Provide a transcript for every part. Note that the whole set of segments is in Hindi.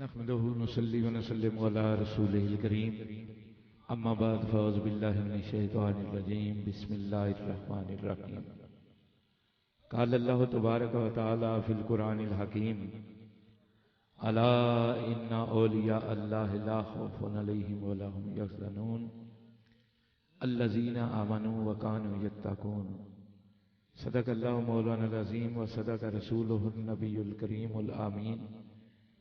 नहमदुहु नुसल्ली व नसल्लिमु अला रसूलिहिल करीम अम्मा बाद फ़अऊज़ु बिल्लाहि मिनश शैतानिर रजीम बिस्मिल्लाहिर रहमानिर रहीम। क़ाल अल्लाहु तबारक व तआला फ़िल क़ुरानिल हकीम अला इन्ना औलिया अल्लाहि ला खौफ़ुन अलैहिम व ला हुम यहज़नून अल्लज़ीना आमनू व कानू यत्तक़ून। सदक़ल्लाहु मौलानाल अज़ीम व सदक़ रसूलुहुन नबियुल करीमुल आमीन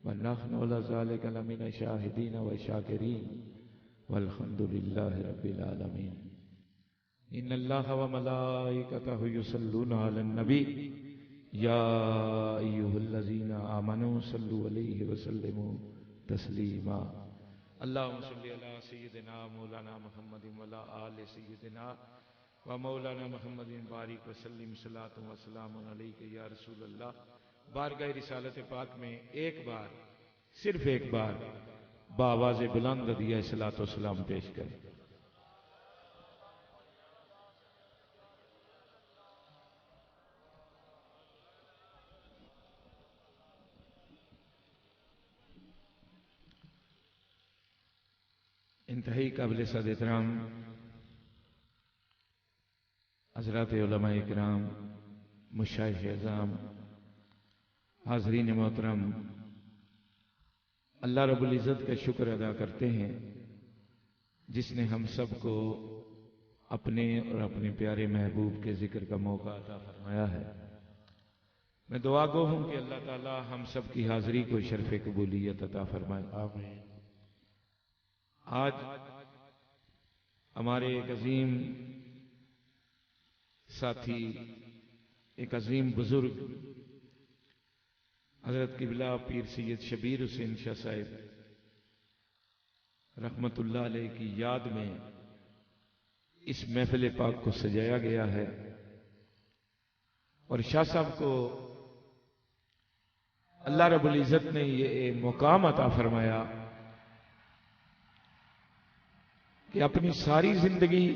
व नहनु अला ज़ालिका लमिन शाहिदीन व शाकिरीन वल्हम्दुलिल्लाहि रब्बिल आलमीन। इन्नल्लाहा व मलाइकतहु युसल्लूना अलन नबी या अय्युहल्लज़ीना आमनू सल्लु अलैहि व सल्लिमू तस्लीमा। अल्लाहुम्मा सल्लि अला सय्यिदिना मौलाना मुहम्मदिन व अला आलि सय्यिदिना व मौलाना मुहम्मदिन बारिक व सल्लिम सलातु व सलामुन अलैका या रसूलल्लाह। बारगाह रिसालत पाक में एक बार, सिर्फ एक बार बावाज़े बुलंद दिया सलातो सलाम पेश करें। इंतहाई काबिल सद एहतराम हज़रात उलमा इकराम, मुशाइख़ अज़ाम, हाज़रीन मोहतरम, अल्लाह रब्बुल इज़्ज़त का शुक्र अदा करते हैं जिसने हम सबको अपने और अपने प्यारे महबूब के जिक्र का मौका अता फरमाया है। मैं दुआ गो हूँ कि अल्लाह ताला हम सब की हाज़िरी को शर्फ़ कबूलियत अता फरमाए, आमीन। आज हमारे एक अजीम साथी, एक अजीम बुजुर्ग हजरत किबला पीर सैयद शबीर हुसैन शाह साहिब रहमतुल्लाह अलैह की याद में इस महफिल पाक को सजाया गया है और शाह साहब को अल्लाह रब्बुल इज़्ज़त ने ये मुकाम अता फरमाया कि अपनी सारी जिंदगी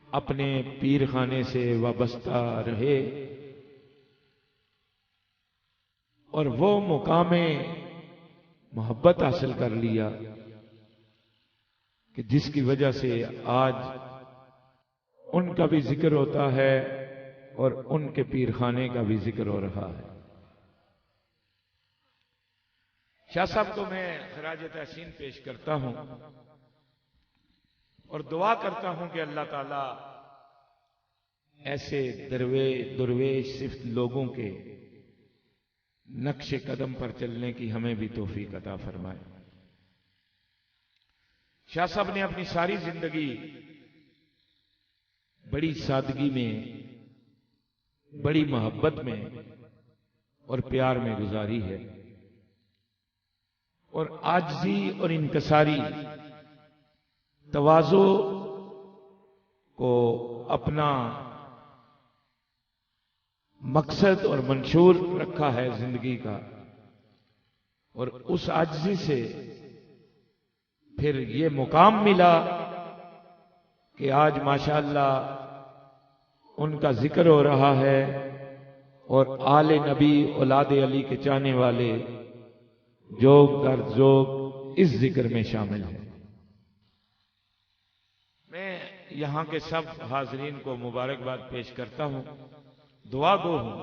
अपने पीर खाने से वाबस्ता रहे और वो मुकामे मोहब्बत हासिल कर लिया कि जिसकी वजह से आज उनका भी जिक्र होता है और उनके पीर खाने का भी जिक्र हो रहा है। शाह साहब को मैं खराज तहसीन पेश करता हूं और दुआ करता हूं कि अल्लाह ताला ऐसे दुर्वेश सिर्फ लोगों के नक्शे कदम पर चलने की हमें भी तौफीक अता फरमाए। शाह साहब ने अपनी सारी जिंदगी बड़ी सादगी में, बड़ी मोहब्बत में और प्यार में गुजारी है और आजिज़ी और इनकसारी, तवाज़ो को अपना मकसद और मंशूर रखा है जिंदगी का और उस आजिज़ी से फिर ये मुकाम मिला कि आज माशाअल्लाह उनका जिक्र हो रहा है और आले नबी औलादे अली के चाहने वाले जोग दर जोग इस जिक्र में शामिल है। मैं यहां के सब हाजरीन को मुबारकबाद पेश करता हूं, दुआ गो हूं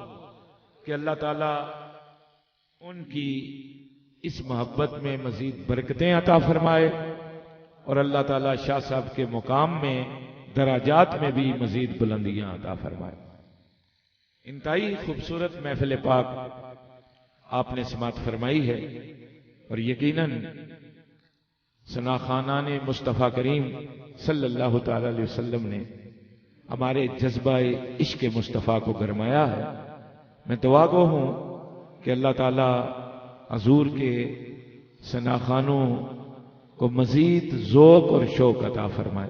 कि अल्लाह ताला उनकी इस मोहब्बत में मजीद बरकतें अता फरमाए और अल्लाह ताला शाह साहब के मुकाम में दराजात में भी मजीद बुलंदियां अता फरमाए। इंतहाई खूबसूरत महफिल पाक आपने समात फरमाई है और यकीनन सना खानाने मुस्तफ़ा करीम सल्लल्लाहु ताला अलैहि वसल्लम ने हमारे जज्बाए इश्क मुस्तफ़ा को गरमाया है। मैं दुआ गो हूं कि अल्लाह ताला हजूर के सना खानों को मजीद ज़ौक़ और शौक अता फरमाए।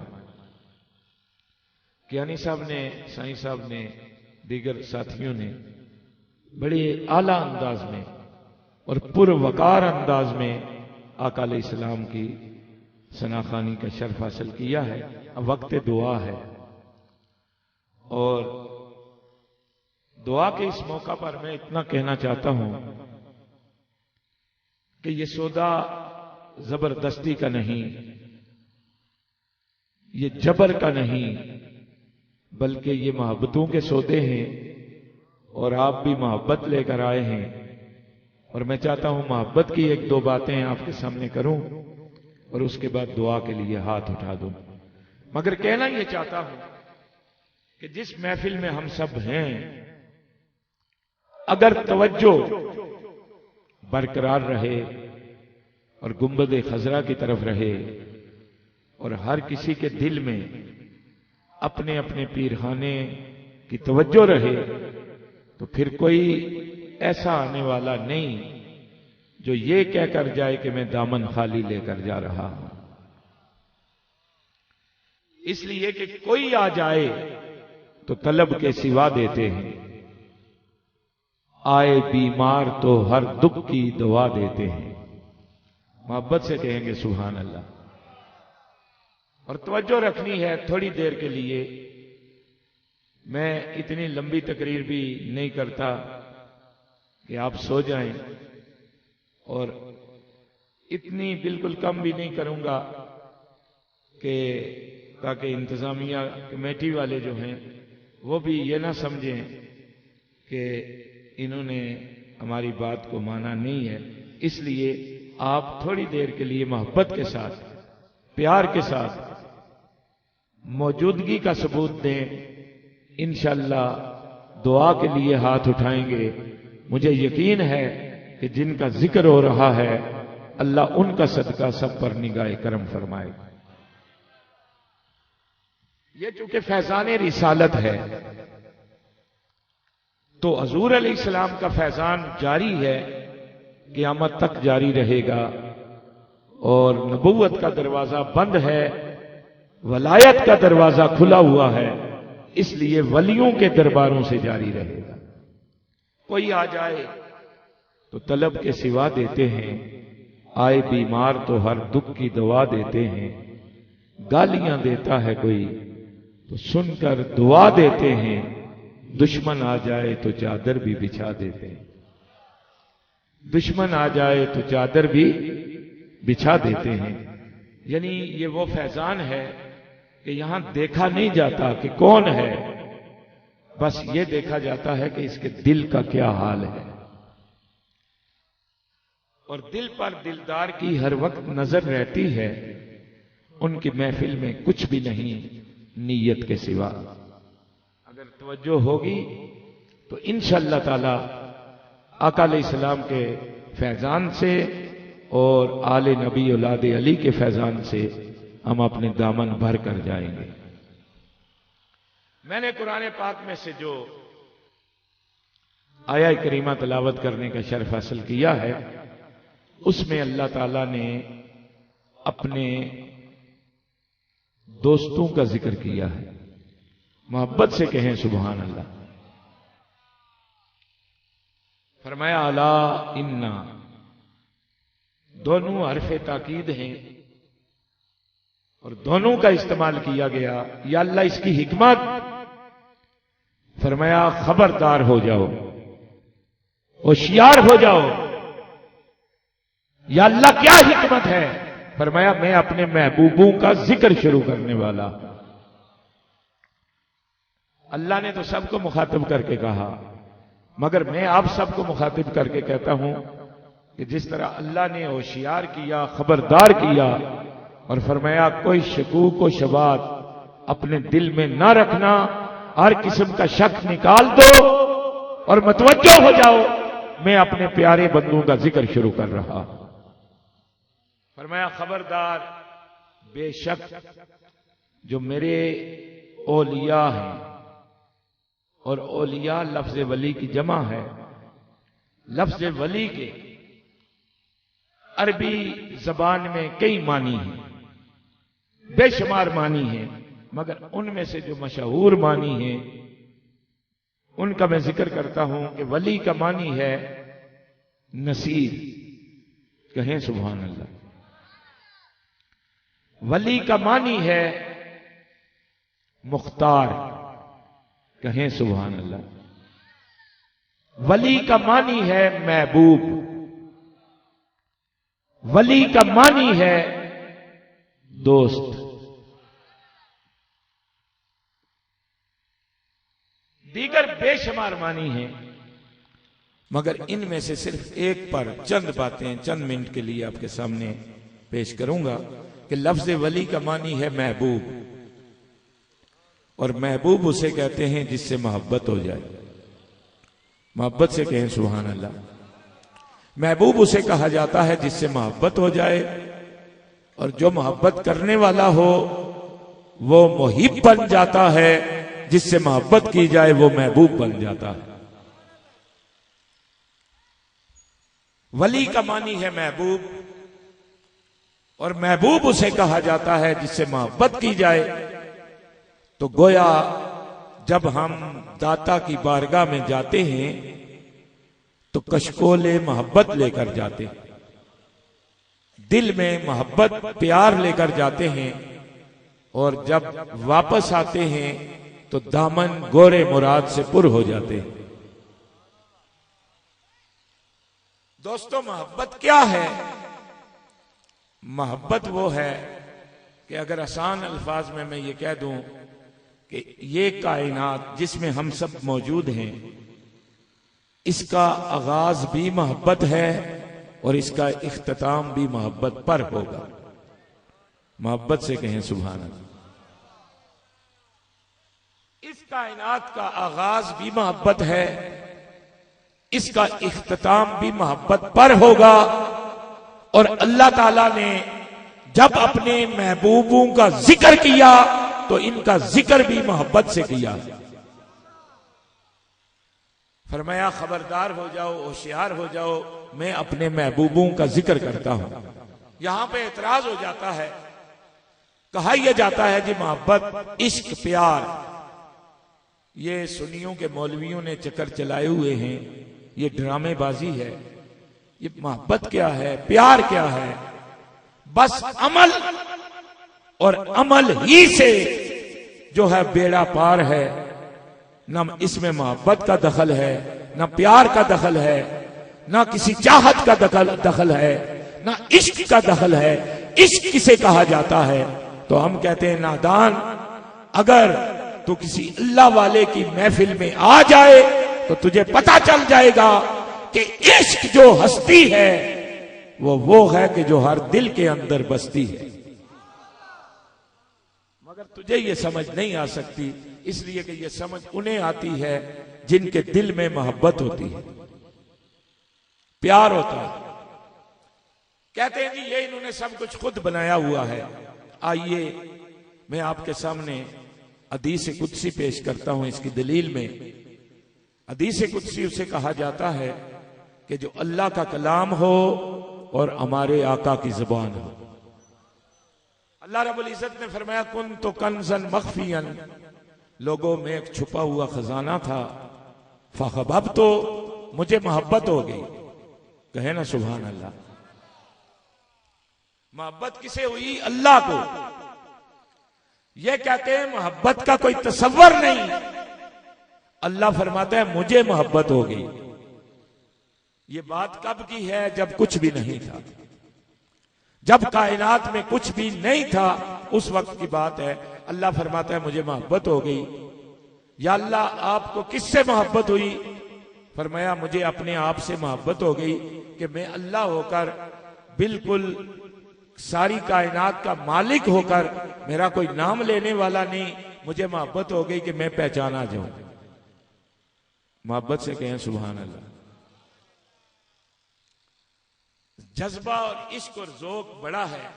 कियानी साहब ने, साईं साहब ने, दीगर साथियों ने बड़े आला अंदाज में और पुरवकार अंदाज में आका अलैहिस्सलाम की सनाखानी का शर्फ हासिल किया है। अब वक्त दुआ है और दुआ के इस मौका पर मैं इतना कहना चाहता हूं कि ये सौदा जबरदस्ती का नहीं, ये जबर का नहीं, बल्कि ये मोहब्बतों के सौदे हैं और आप भी मोहब्बत लेकर आए हैं। और मैं चाहता हूं मोहब्बत की एक दो बातें आपके सामने करूं और उसके बाद दुआ के लिए हाथ उठा दूं। मगर कहना यह चाहता हूं कि जिस महफिल में हम सब हैं, अगर तवज्जो बरकरार रहे और गुंबद खजरा की तरफ रहे और हर किसी के दिल में अपने अपने पीरखाने की तवज्जो रहे, तो फिर कोई ऐसा आने वाला नहीं जो ये कहकर जाए कि मैं दामन खाली लेकर जा रहा हूं। इसलिए कि कोई आ जाए तो तलब के सिवा देते हैं, आए बीमार तो हर दुख की दवा देते हैं। मोहब्बत से कहेंगे सुभान अल्लाह। और तवज्जो रखनी है थोड़ी देर के लिए। मैं इतनी लंबी तकरीर भी नहीं करता कि आप सो जाएं, और इतनी बिल्कुल कम भी नहीं करूंगा कि ताकि इंतजामिया कमेटी वाले जो हैं वो भी ये ना समझें कि इन्होंने हमारी बात को माना नहीं है। इसलिए आप थोड़ी देर के लिए मोहब्बत के साथ, प्यार के साथ मौजूदगी का सबूत दें। इंशाअल्लाह दुआ के लिए हाथ उठाएंगे। मुझे यकीन है कि जिनका जिक्र हो रहा है, अल्लाह उनका सदका सब पर निगाहे करम फरमाए। ये चूंकि फैजान रिसालत है, तो हजूर अलैहिस्सलाम का फैजान जारी है, क़यामत तक जारी रहेगा। और नबुव्वत का दरवाजा बंद है, वलायत का दरवाजा खुला हुआ है, इसलिए वलियों के दरबारों से जारी रहेगा। कोई आ जाए तो तलब के सिवा देते हैं, आए बीमार तो हर दुख की दवा देते हैं। गालियां देता है कोई तो सुनकर दुआ देते हैं, दुश्मन आ जाए तो चादर भी बिछा देते हैं। दुश्मन आ जाए तो चादर भी बिछा देते हैं। यानी ये वो फैजान है कि यहां देखा नहीं जाता कि कौन है, बस ये देखा जाता है कि इसके दिल का क्या हाल है। और दिल पर दिलदार की हर वक्त नजर रहती है, उनकी महफिल में कुछ भी नहीं नीयत के सिवा। अगर तवज्जो होगी तो इंशाअल्लाह ताला आका अलैहिस्सलाम के फैजान से और आले नबी औलाद अली के फैजान से हम अपने दामन भर कर जाएंगे। मैंने कुरान पाक में से जो आया करीमा तलावत करने का शर्फ हासिल किया है, उसमें अल्लाह ताला ने अपने दोस्तों का जिक्र किया है। मोहब्बत से कहें सुभान अल्लाह। फरमाया अला इन्ना, दोनों हरफे ताकीद हैं और दोनों का इस्तेमाल किया गया। या अल्लाह इसकी हिकमत, फरमाया खबरदार हो जाओ, होशियार हो जाओ। या अल्लाह क्या हिकमत है? फरमाया मैं अपने महबूबों का जिक्र शुरू करने वाला। अल्लाह ने तो सबको मुखातिब करके कहा, मगर मैं आप सबको मुखातिब करके कहता हूं कि जिस तरह अल्लाह ने होशियार किया, खबरदार किया और फरमाया कोई शकूक व शबात अपने दिल में ना रखना, हर किस्म का शक निकाल दो और मतवज्जो हो जाओ, मैं अपने प्यारे बंदों का जिक्र शुरू कर रहा। फरमाया खबरदार, बेशक जो मेरे औलिया हैं, और औलिया लफ्ज वली की जमा है। लफ्ज वली के अरबी जबान में कई मानी हैं, बेशुमार मानी हैं, मगर उनमें से जो मशहूर मानी है उनका मैं जिक्र करता हूं कि वली का मानी है नसीर। कहें सुभान अल्लाह। वली का मानी है मुख्तार। कहें सुभान अल्लाह। वली का मानी है महबूब। वली का मानी है दोस्त। दीगर बेशुमार मानी हैं, मगर इनमें से सिर्फ एक पर चंद बातें चंद मिनट के लिए आपके सामने पेश करूंगा कि लफ्ज वली का मानी है महबूब, और महबूब उसे कहते हैं जिससे मोहब्बत हो जाए। मोहब्बत से कहें सुभान अल्लाह। महबूब उसे कहा जाता है जिससे मोहब्बत हो जाए, और जो मोहब्बत करने वाला हो वो मुहिब बन जाता है, जिससे मोहब्बत की जाए वो महबूब बन जाता है। वली का मानी है महबूब, और महबूब उसे कहा जाता है जिससे मोहब्बत की जाए। तो गोया जब हम दाता की बारगाह में जाते हैं तो कशकोले मोहब्बत लेकर जाते हैं, दिल में मोहब्बत प्यार लेकर जाते हैं, और जब वापस आते हैं तो दामन गोरे मुराद से पुर हो जाते हैं। दोस्तों, मोहब्बत क्या है? मोहब्बत वो है कि अगर आसान अल्फाज में मैं ये कह दूं कि ये कायनात जिसमें हम सब मौजूद हैं, इसका आगाज भी मोहब्बत है और इसका इख्तिताम भी मोहब्बत पर होगा। मोहब्बत से कहें सुभान अल्लाह। इस कायनात का आगाज भी मोहब्बत है, इसका इख्तिताम भी मोहब्बत पर होगा। और अल्लाह ताला ने जब अपने महबूबों का जिक्र किया तो इनका जिक्र भी मोहब्बत से किया। फरमाया खबरदार हो जाओ, होशियार हो जाओ, मैं अपने महबूबों का जिक्र करता हूं। यहां पे एतराज हो जाता है, कहा यह जाता है जी मोहब्बत, इश्क, प्यार, ये सुन्नियों के मौलवियों ने चक्कर चलाए हुए हैं, ये ड्रामेबाजी है। ये मोहब्बत क्या है, प्यार क्या है? बस अमल, और अमल ही से जो है बेड़ा पार है। न इसमें मोहब्बत का दखल है, न प्यार का दखल है, न किसी चाहत का दखल है, न इश्क का दखल है। इश्क किसे कहा जाता है? तो हम कहते हैं नादान, अगर तू किसी अल्लाह वाले की महफिल में आ जाए तो तुझे पता चल जाएगा कि इश्क जो हस्ती है वो है कि जो हर दिल के अंदर बसती है। मगर तुझे ये समझ नहीं आ सकती, इसलिए कि ये समझ उन्हें आती है जिनके दिल में मोहब्बत होती है, प्यार होता है। कहते हैं जी ये इन्होंने सब कुछ खुद बनाया हुआ है। आइए मैं आपके सामने हदीस कुदसी पेश करता हूं इसकी दलील में। हदीस कुदसी उसे कहा जाता है कि जो अल्लाह का कलाम हो और हमारे आका की जुबान हो। अल्लाह रब्बुल इज्जत ने फरमाया कुन तो कंजन मख्फियन, लोगों में एक छुपा हुआ खजाना था, फखबब तो मुझे मोहब्बत हो गई। कहे ना सुभान अल्लाह। मोहब्बत किसे हुई? अल्लाह को। ये कहते हैं मोहब्बत का कोई तसव्वुर नहीं। अल्लाह फरमाता है मुझे मोहब्बत हो गई। ये बात कब की है? जब कुछ भी नहीं था, जब कायनात में कुछ भी नहीं था, उस वक्त की बात है। अल्लाह फरमाता है मुझे मोहब्बत हो गई। या अल्लाह आपको किससे मोहब्बत हुई? फरमाया मुझे अपने आप से मोहब्बत हो गई कि मैं अल्लाह होकर, बिल्कुल सारी कायनात का मालिक होकर, मेरा कोई नाम लेने वाला नहीं, मुझे मोहब्बत हो गई कि मैं पहचाना जाऊं। मोहब्बत से कहें सुभान अल्लाह। जज्बा और इश्क और ज़ौक़ बड़ा है।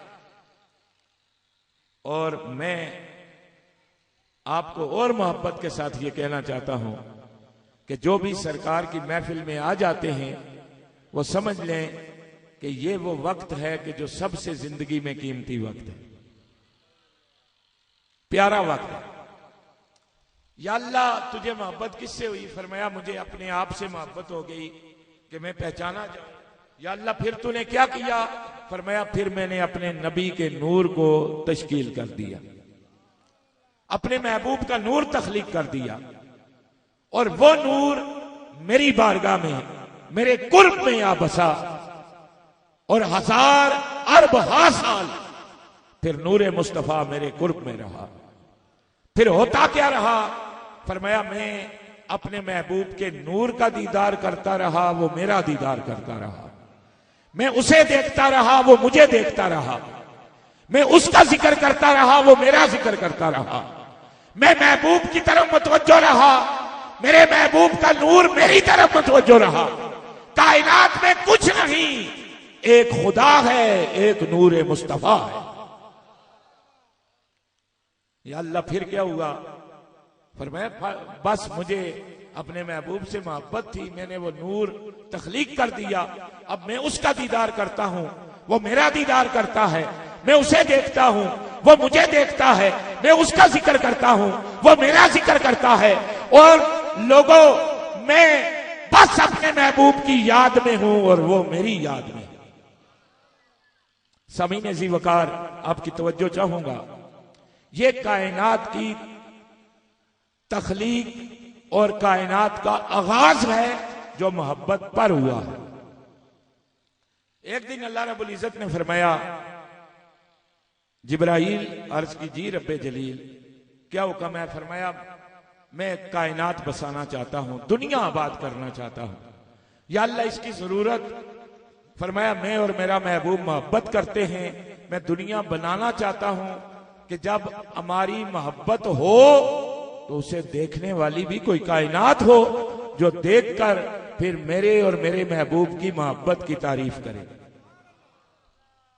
और मैं आपको और मोहब्बत के साथ ये कहना चाहता हूं कि जो भी सरकार की महफिल में आ जाते हैं वो समझ लें कि ये वो वक्त है कि जो सबसे जिंदगी में कीमती वक्त है, प्यारा वक्त है। या अल्लाह तुझे मोहब्बत किससे हुई? फरमाया मुझे अपने आप से मोहब्बत हो गई कि मैं पहचाना जाऊं। या अल्लाह फिर तूने क्या किया? फरमाया फिर मैंने अपने नबी के नूर को तश्कील कर दिया, अपने महबूब का नूर तख्लीक कर दिया, और वो नूर मेरी बारगाह में, मेरे कुर्ब में आ बसा। और 1000 अरब हा साल फिर नूरे मुस्तफा मेरे कुर्ब में रहा। फिर होता क्या रहा? फरमाया मैं अपने महबूब के नूर का दीदार करता रहा, वो मेरा दीदार करता रहा। मैं उसे देखता रहा, वो मुझे देखता रहा। मैं उसका जिक्र करता रहा, वो मेरा जिक्र करता रहा। मैं महबूब की तरफ मुतवज्जो रहा, मेरे महबूब का नूर मेरी तरफ मुतवज्जो रहा। कायनात में कुछ नहीं, एक खुदा है, एक नूर मुस्तफा है। या अल्लाह फिर क्या हुआ? फरमाया बस मुझे अपने महबूब से मोहब्बत थी, मैंने वो नूर तख्लीक कर दिया। अब मैं उसका दीदार करता हूं, वो मेरा दीदार करता है। मैं उसे देखता हूं, वो मुझे देखता है। मैं उसका जिक्र करता हूं, वो मेरा जिक्र करता है। और लोगों, मैं बस अपने महबूब की याद में हूं और वो मेरी याद में। समीन जी वकार, आपकी तवज्जो चाहूंगा। ये कायनात की तख्लीक और कायनात का आगाज है जो मोहब्बत पर हुआ है। एक दिन अल्लाह रब्बुल इज्जत ने फरमाया, जिब्राइल अर्ज की जी रब्बे जलील क्या हुक्म है? फरमाया मैं कायनात बसाना चाहता हूं, दुनिया आबाद करना चाहता हूं। या अल्लाह इसकी जरूरत? फरमाया मैं और मेरा महबूब मोहब्बत करते हैं, मैं दुनिया बनाना चाहता हूं कि जब हमारी मोहब्बत हो तो उसे देखने वाली भी कोई कायनात हो जो देखकर फिर मेरे और मेरे महबूब की मोहब्बत की तारीफ करे।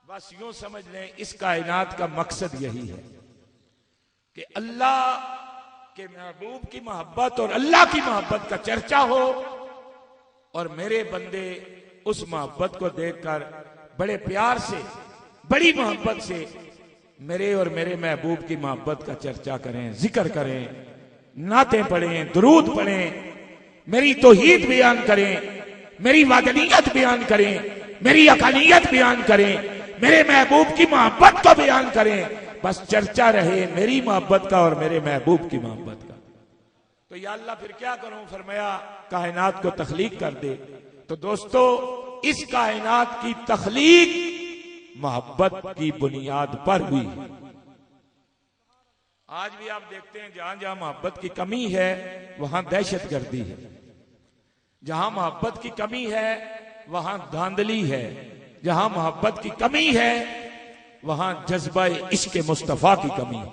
बस यूं समझ लें, इस कायनात का मकसद यही है कि अल्लाह के महबूब की मोहब्बत और अल्लाह की मोहब्बत का चर्चा हो और मेरे बंदे उस मोहब्बत को देखकर बड़े प्यार से, बड़ी मोहब्बत से मेरे और मेरे महबूब की मोहब्बत का चर्चा करें, जिक्र करें, नाते पढ़ें, दुरूद पढ़ें, मेरी तौहीद बयान करें, मेरी वादनीयत बयान करें, मेरी अकालियत बयान करें, मेरे महबूब की मोहब्बत को बयान करें। बस चर्चा रहे मेरी मोहब्बत का और मेरे महबूब की मोहब्बत का। तो या अल्लाह फिर क्या करूं? फरमाया कायनात को तख्लीक कर दे। तो दोस्तों, इस कायनात की तख्लीक मोहब्बत की बुनियाद पर हुई। आज भी आप देखते हैं जहां जहां मोहब्बत की कमी है वहां दहशतगर्दी है, जहां मोहब्बत की कमी है वहां धांधली है, जहां मोहब्बत की कमी है वहां जज्बा इश्क मुस्तफा की कमी है,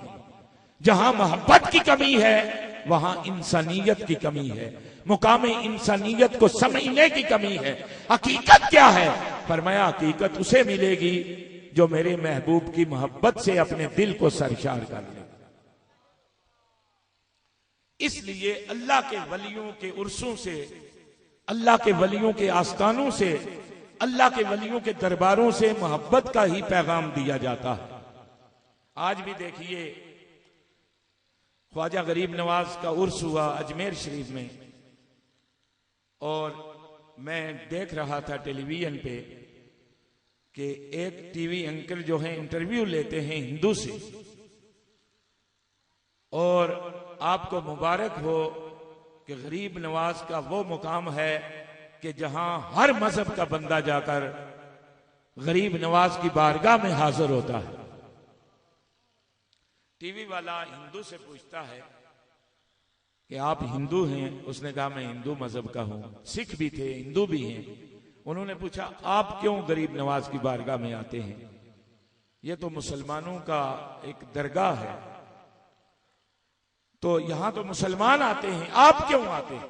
जहां मोहब्बत की कमी है वहां इंसानियत की कमी है, मुकामे इंसानियत को समझने की कमी है। हकीकत क्या है? फरमाया हकीकत उसे मिलेगी जो मेरे महबूब की मोहब्बत से अपने दिल को सरशार कर ले। इसलिए अल्लाह के वलियों के उर्सों से, अल्लाह के वलियों के आस्थानों से, अल्लाह के वलियों के दरबारों से मोहब्बत का ही पैगाम दिया जाता है। आज भी देखिए, ख्वाजा गरीब नवाज का उर्स हुआ अजमेर शरीफ में, और मैं देख रहा था टेलीविजन पे कि एक टीवी एंकर जो है इंटरव्यू लेते हैं हिंदू से, और आपको मुबारक हो कि गरीब नवाज का वो मुकाम है कि जहां हर मजहब का बंदा जाकर गरीब नवाज की बारगाह में हाजिर होता है। टीवी वाला हिंदू से पूछता है कि आप हिंदू हैं? उसने कहा मैं हिंदू मजहब का हूं। सिख भी थे, हिंदू भी हैं। उन्होंने पूछा आप क्यों गरीब नवाज की बारगाह में आते हैं? ये तो मुसलमानों का एक दरगाह है, तो यहां तो मुसलमान आते हैं, आप क्यों आते हैं?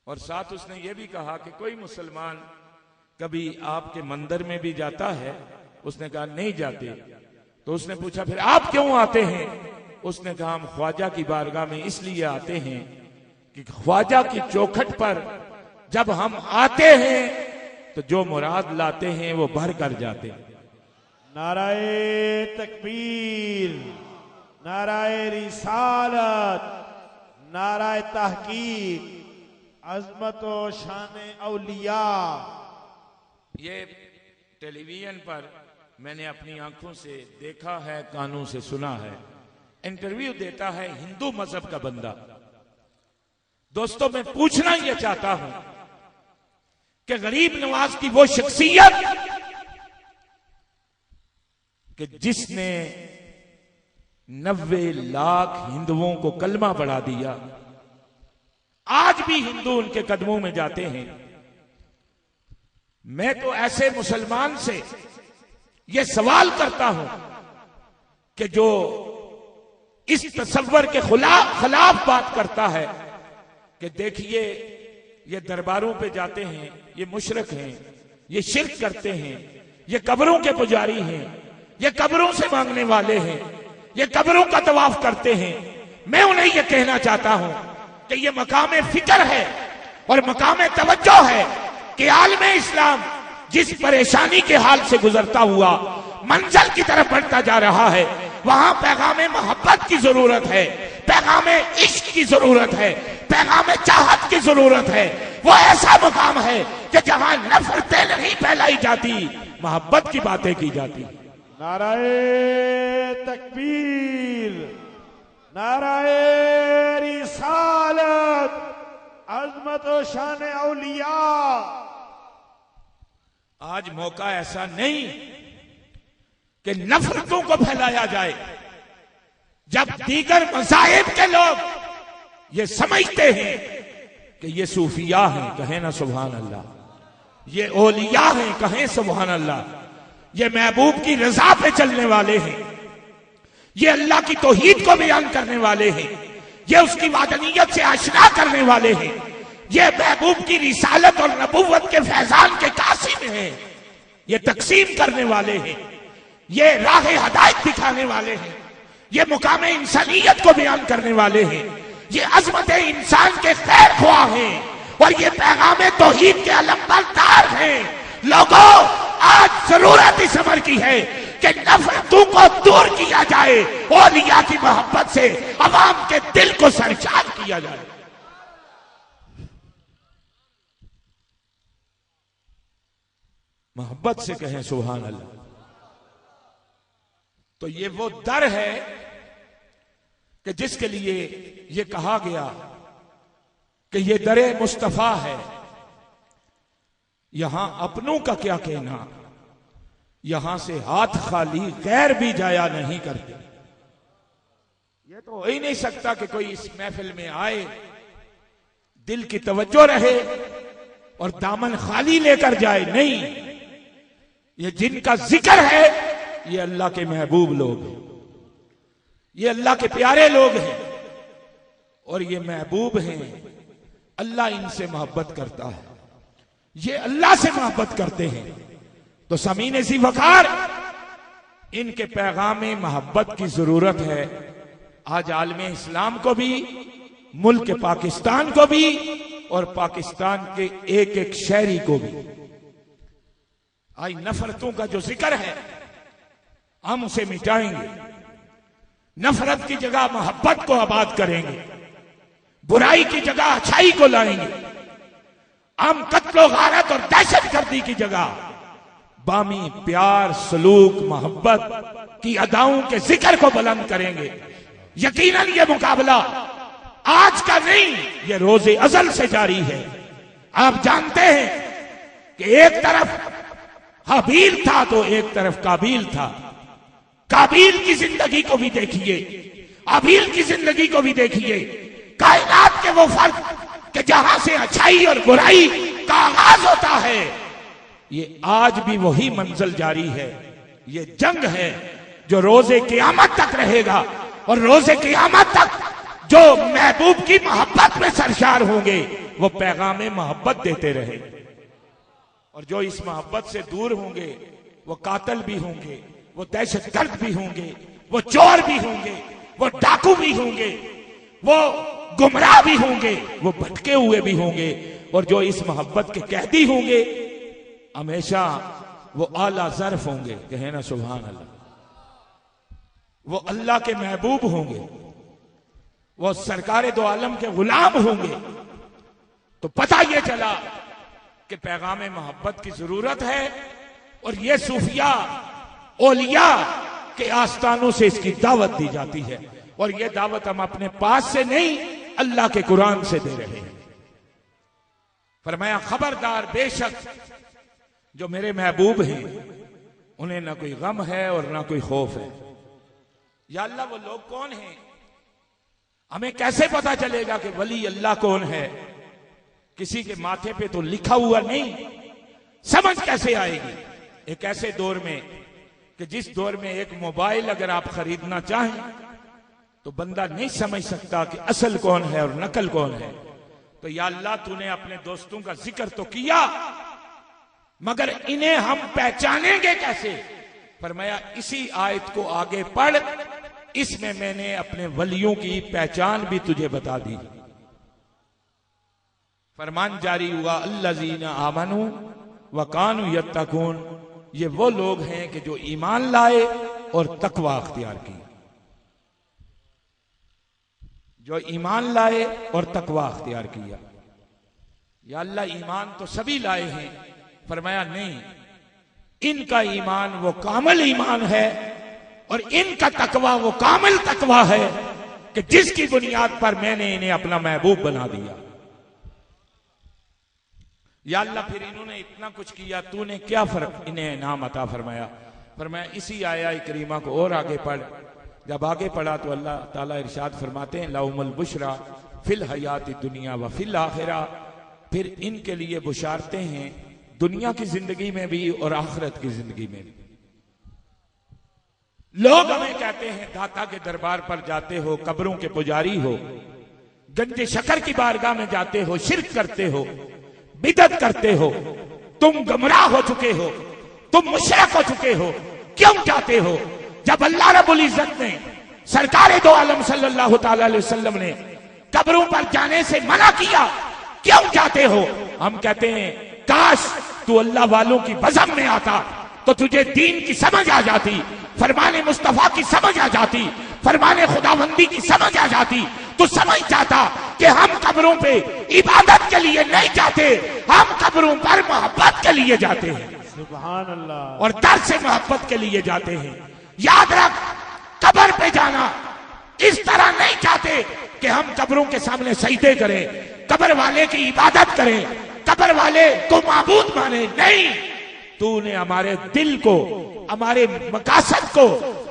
और साथ उसने ये भी कहा कि कोई मुसलमान कभी आपके मंदिर में भी जाता है? उसने कहा नहीं जाते। तो उसने पूछा फिर आप क्यों आते हैं? उसने कहा हम ख्वाजा की बारगाह में इसलिए आते हैं कि ख्वाजा की चौखट पर जब हम आते हैं तो जो मुराद लाते हैं वो भर कर जाते हैं। नाराए तकबीर, नाराए रिसालत, नाराए तहकीक, अजमत व शान औलिया। ये टेलीविजन पर मैंने अपनी आंखों से देखा है, कानों से सुना है। इंटरव्यू देता है हिंदू मजहब का बंदा। दोस्तों, मैं पूछना यह चाहता हूं कि गरीब नवाज की वो शख्सियत कि जिसने 90 लाख हिंदुओं को कलमा पढ़ा दिया, आज भी हिंदू उनके कदमों में जाते हैं। मैं तो ऐसे मुसलमान से यह सवाल करता हूं कि जो इस तसव्वुर के खिलाफ बात करता है कि देखिए ये दरबारों पे जाते हैं, ये मुशरिक हैं, ये शिर्क करते हैं, ये कब्रों के पुजारी हैं, ये कब्रों से मांगने वाले हैं, ये कब्रों का तवाफ करते हैं। मैं उन्हें यह कहना चाहता हूं कि ये मकाम फिक्र है और मकाम तवज्जो है कि आलमे इस्लाम जिस परेशानी के हाल से गुजरता हुआ मंजिल की तरफ बढ़ता जा रहा है, वहां पैगामे मोहब्बत की जरूरत है, पैगामे इश्क की जरूरत है, पैगामे चाहत की जरूरत है। वो ऐसा मकाम है कि जहां नफरतें नहीं फैलाई जाती, मोहब्बत की बातें की जाती। नाराए तकबीर, नाराए रिसालत, अजमत व शान औलिया। आज मौका ऐसा नहीं कि नफरतों को फैलाया जाए, जब दीगर मज़ाहिब के लोग ये समझते हैं कि ये सूफिया हैं, कहें ना सुभान अल्लाह, ये औलिया हैं, कहें सुभान अल्लाह, ये महबूब की रजा पे चलने वाले हैं, ये अल्लाह की तौहीद को बयान करने वाले हैं, ये उसकी वादनीयत से आशना करने वाले हैं, ये महबूब की रिसालत और नबुव्वत के फैजान के कासिम हैं, ये तकसीम करने वाले हैं, ये राह हदायत दिखाने वाले हैं, ये मुकाम इंसानियत को बयान करने वाले हैं, ये अजमत इंसान के खैर ख्वाह हैं और ये पैगाम तौहीद के अलमबरदार हैं। लोगों, आज जरूरत इस अमर की है कि नफरतों को दूर किया जाए और औलिया की मोहब्बत से अवाम के दिल को सरशार किया जाए। मोहब्बत से कहें सुभान अल्लाह। तो ये वो दर है कि जिसके लिए ये कहा गया कि ये दरे मुस्तफा है। यहां अपनों का क्या कहना, यहां से हाथ खाली गैर भी जाया नहीं करते। ये तो हो ही नहीं सकता कि कोई इस महफिल में आए, दिल की तवज्जो रहे और दामन खाली लेकर जाए। नहीं, ये जिनका जिक्र है ये अल्लाह के महबूब लोग हैं, ये अल्लाह के प्यारे लोग हैं और ये महबूब हैं। अल्लाह इनसे मोहब्बत करता है, ये अल्लाह से मोहब्बत करते हैं। तो समीने सी वकार इनके पैगामे मोहब्बत की जरूरत है। आज आलमे इस्लाम को भी, मुल्क पाकिस्तान को भी और पाकिस्तान के एक एक शहरी को भी। आज नफरतों का जो जिक्र है हम उसे मिटाएंगे, नफरत की जगह मोहब्बत को आबाद करेंगे, बुराई की जगह अच्छाई को लाएंगे। हम कत्लो गारत और दहशतगर्दी की जगह बामी प्यार, सलूक, मोहब्बत की अदाओं के जिक्र को बुलंद करेंगे। यकीनन ये मुकाबला आज का नहीं, ये रोजे अजल से जारी है। आप जानते हैं कि एक तरफ हाबील था तो एक तरफ काबिल था। काबिल की जिंदगी को भी देखिए, हाबील की जिंदगी को भी देखिए। कायनात के वो फर्क कि जहां से अच्छाई और बुराई का आगाज होता है, ये आज भी वही मंजिल जारी है। ये जंग है जो रोजे क़यामत तक रहेगा और रोजे क़यामत तक जो महबूब की मोहब्बत में सरशार होंगे वो पैगाम मोहब्बत देते रहे। और जो इस मोहब्बत से दूर होंगे वो कातिल भी होंगे, वो दहशतगर्द भी होंगे, वो चोर भी होंगे, वो डाकू भी होंगे, वो गुमराह भी होंगे, वो भटके हुए भी होंगे। और जो इस मोहब्बत के कैदी होंगे हमेशा वो आला ज़र्फ होंगे, कहे ना सुभान अल्लाह। वो अल्लाह के महबूब होंगे, वो सरकारे दो आलम के गुलाम होंगे। तो पता ये चला कि पैगाम मोहब्बत की जरूरत है और ये सूफिया औलिया के आस्थानों से इसकी दावत दी जाती है। और ये दावत हम अपने पास से नहीं, अल्लाह के कुरान से दे रहे हैं। फरमाया खबरदार, बेशक जो मेरे महबूब हैं उन्हें ना कोई गम है और ना कोई खौफ है। या अल्लाह वो लोग कौन हैं? हमें कैसे पता चलेगा कि वली अल्लाह कौन है? किसी के माथे पे तो लिखा हुआ नहीं, समझ कैसे आएगी? एक ऐसे दौर में कि जिस दौर में एक मोबाइल अगर आप खरीदना चाहें तो बंदा नहीं समझ सकता कि असल कौन है और नकल कौन है। तो या अल्लाह तूने अपने दोस्तों का जिक्र तो किया, मगर इन्हें हम पहचानेंगे कैसे? फरमाया इसी आयत को आगे पढ़, इसमें मैंने अपने वलियों की पहचान भी तुझे बता दी। फरमान जारी हुआ, अल्लज़ीना आमनू व कानू यत्तकून, ये वो लोग हैं कि जो ईमान लाए और तकवा अख्तियार की। जो ईमान लाए और तकवा अख्तियार किया। या अल्लाह ईमान तो सभी लाए हैं। फरमाया नहीं, इनका ईमान वो कामिल ईमान है और इनका तकवा वो कामिल तकवा है कि जिसकी बुनियाद पर मैंने इन्हें अपना महबूब बना दिया। या अल्लाह फिर इन्होंने इतना कुछ किया, तूने क्या फर्क इन्हें इनाम अता फरमाया? फरमाया इसी आया करीमा को और आगे पढ़। जब आगे पढ़ा तो अल्लाह ताला इरशाद फरमाते हैं, लहुमुल बुशरा फिल हयाती दुनिया व फिल आखिरा, फिर इनके लिए बुशारते हैं दुनिया की जिंदगी में भी और आखिरत की जिंदगी में भी। लोग हमें कहते हैं दाता के दरबार पर जाते हो, कब्रों के पुजारी हो, गंजे शकर की बारगाह में जाते हो, शिरक करते हो, बिदअत करते हो, तुम गुमराह हो चुके हो, तुम मुशरिक हो चुके हो, क्यों जाते हो? जब अल्लाह रब्बुल इज्जत ने, सरकार दो आलम सल्लल्लाहु ताला अलैहि वसल्लम ने कब्रों पर जाने से मना किया, क्यों जाते हो? हम कहते हैं काश तू अल्लाह वालों की बज़म में आता तो तुझे दीन की समझ आ जाती, फरमाने मुस्तफा की समझ आ जाती, फरमाने खुदाबंदी की समझ आ जाती। तो समझ जाता कि हम कब्रों पे इबादत के लिए नहीं जाते, हम कब्रों पर मोहब्बत के लिए जाते हैं। सुभान अल्लाह। और दर से मोहब्बत के लिए जाते हैं। याद रख, कब्र पे जाना इस तरह नहीं चाहते कि हम कब्रों के सामने सजदे करें, कब्र वाले की इबादत करें, कब्र वाले को माबूद माने। नहीं, तूने हमारे दिल को, हमारे मकासद को,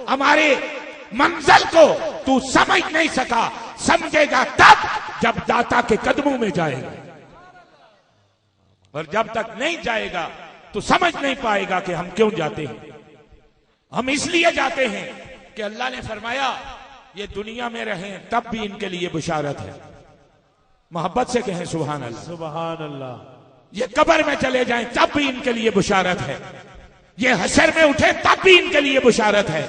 हमारे मंजिल को तू समझ नहीं सका। समझेगा तब जब दाता के कदमों में जाएगा, और जब तक नहीं जाएगा तो समझ नहीं पाएगा कि हम क्यों जाते हैं। हम इसलिए जाते हैं कि अल्लाह ने फरमाया ये दुनिया में रहें तब भी इनके लिए बुशारत है। मोहब्बत से कहें सुभान अल्लाह। सुभान अल्लाह। ये कब्र में चले जाएं तब भी इनके लिए बुशारत है। ये हशर में उठे तब भी इनके लिए बुशारत है।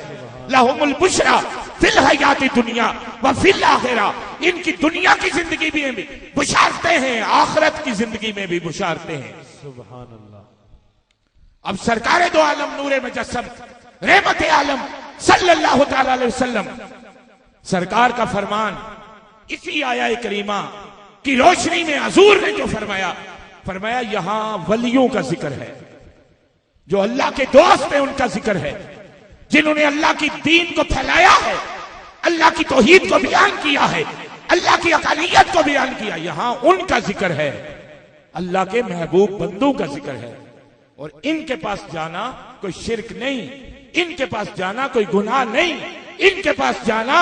लहुमुल बुशरा फिल हयाती दुनिया व फिल आखिरा, इनकी दुनिया की जिंदगी में भी बुशारते हैं, आखिरत की जिंदगी में भी बुशारते हैं। सुभान अल्लाह। अब सरकार दो आलम नूरे मुजस्सम रहमत आलम सल्लल्लाहु ताला अलैहि वसल्लम सरकार का फरमान इसी आया करीमा की रोशनी में हजूर ने जो फरमाया, फरमाया यहां वलियों का जिक्र है, जो अल्लाह के दोस्त हैं उनका जिक्र है, जिन्होंने अल्लाह की दीन को फैलाया है, अल्लाह की तौहीद को बयान किया है, अल्लाह की अकालियत को बयान किया, यहां उनका जिक्र है, अल्लाह के महबूब बंदों का जिक्र है। और इनके पास जाना कोई शिरक नहीं, इनके पास जाना कोई गुनाह नहीं, इनके पास जाना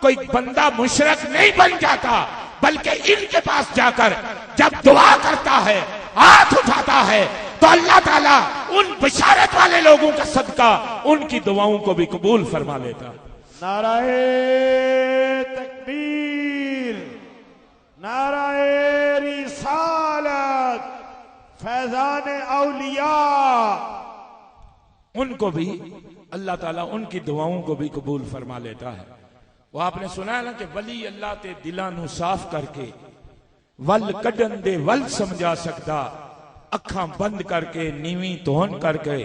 कोई बंदा मुशरिक नहीं बन जाता, बल्कि इनके पास जाकर जब दुआ करता है, हाथ उठाता है, तो अल्लाह ताला उन बशारत वाले लोगों का सदका उनकी दुआओं को भी कबूल फरमा लेता। नाराए तकबीर, नाराए रिसालत, फैजान औलिया, उनको भी अल्लाह ताला उनकी दुआओं को भी कबूल फरमा लेता है। वो आपने सुना है ना कि वली अल्लाह ते दिलां नू साफ करके वल कढन दे वल समझा सकता, अखां बंद करके नीवी धोन करके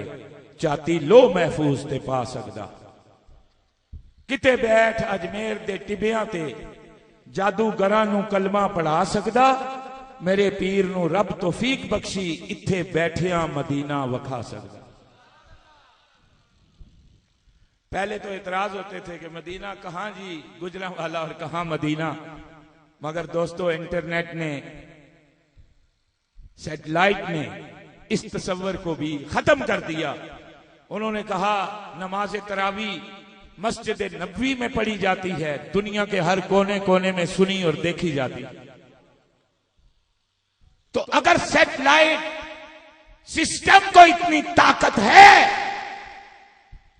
चाती लो महफूज ते पा सकदा। किते बैठ अजमेर दे टिबियां ते जादूगरां नू कलमा पढ़ा सकदा, मेरे पीर नू रब तौफीक बख्शी इत्थे बैठिया मदीना वखा सकदा। पहले तो इतराज होते थे कि मदीना कहां जी, गुजरांवाला और कहां मदीना, मगर दोस्तों इंटरनेट ने सैटेलाइट ने इस तस्वर को भी खत्म कर दिया। उन्होंने कहा नमाज तरावी मस्जिद नबवी में पढ़ी जाती है, दुनिया के हर कोने कोने में सुनी और देखी जाती है। तो अगर सैटेलाइट सिस्टम को इतनी ताकत है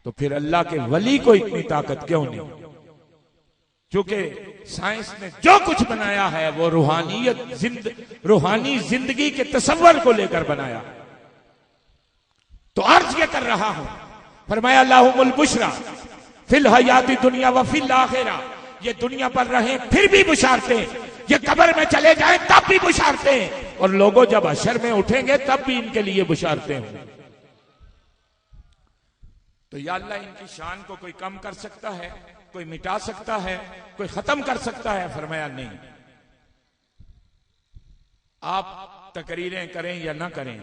तो फिर अल्लाह के वली को इतनी ताकत क्यों नहीं? क्योंकि साइंस ने जो कुछ बनाया है वो रूहानी जिंदगी के तस्वर को लेकर बनाया। तो अर्ज ये कर रहा हूं, फरमाया अल्लाहुमुल बुशरा फिल हयाती दुनिया व फिल आखिरा, ये दुनिया पर रहे फिर भी बुशारते, ये कब्र में चले जाएं तब भी बुशारते, और लोगों जब हशर में उठेंगे तब भी इनके लिए बुशारते हैं। तो या अल्लाह इनकी शान को कोई कम कर सकता है, कोई मिटा सकता है, कोई खत्म कर सकता है? फरमाया नहीं। आप तकरीरें करें या ना करें,